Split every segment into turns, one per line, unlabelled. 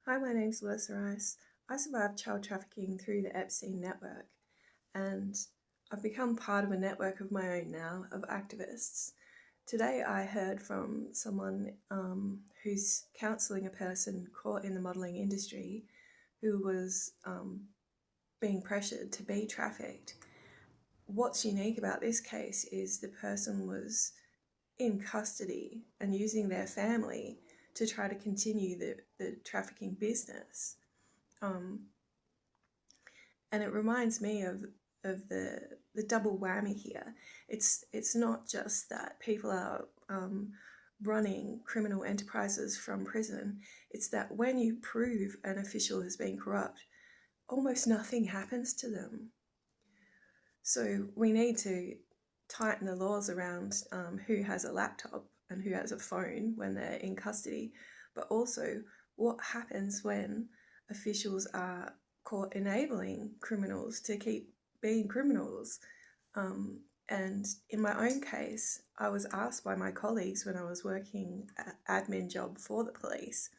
Hi, my name's Melissa Rice. I survived child trafficking through the Epstein network, and I've become part of a network of my own now of activists. Today, I heard from someone who's counselling a person caught in the modelling industry who was being pressured to be trafficked. What's unique about this case is the person was in custody and using their family to try to continue the trafficking business. Um, and it reminds me of the double whammy here. It's not just that people are running criminal enterprises from prison. It's that when you prove an official has been corrupt, almost nothing happens to them. So we need to tighten the laws around who has a laptop and who has a phone when they're in custody, but also what happens when officials are caught enabling criminals to keep being criminals. And in my own case, I was asked by my colleagues when I was working an admin job for the police,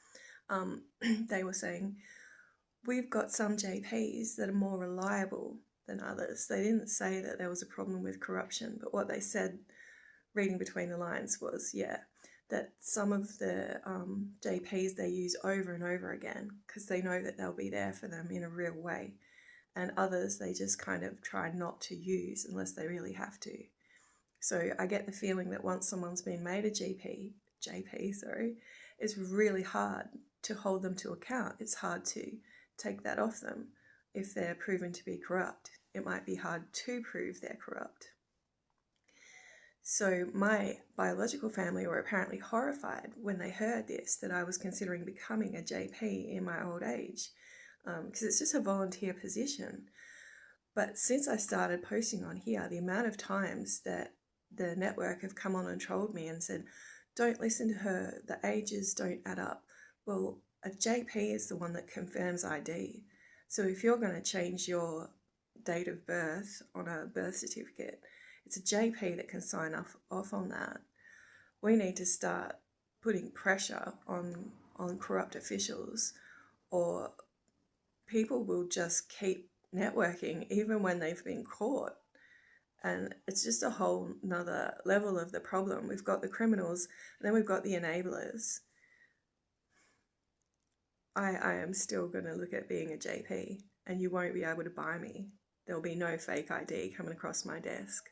they were saying, we've got some JPs that are more reliable than others. They didn't say that there was a problem with corruption, but what they said, reading between the lines, was that some of the JPs they use over and over again because they know that they'll be there for them in a real way, and others they just kind of try not to use unless they really have to. So I get the feeling that once someone's been made a JP, it's really hard to hold them to account. It's hard to take that off them if they're proven to be corrupt. It might be hard to prove they're corrupt. So my biological family were apparently horrified when they heard this, that I was considering becoming a JP in my old age, because it's just a volunteer position. But since I started posting on here, the amount of times that the network have come on and trolled me and said, don't listen to her, the ages don't add up. Well, a JP is the one that confirms ID. So if you're going to change your date of birth on a birth certificate, it's a JP that can sign off on that. We need to start putting pressure on corrupt officials, or people will just keep networking even when they've been caught. And it's just a whole nother level of the problem. We've got the criminals, and then we've got the enablers. I am still going to look at being a JP, and you won't be able to buy me. There'll be no fake ID coming across my desk.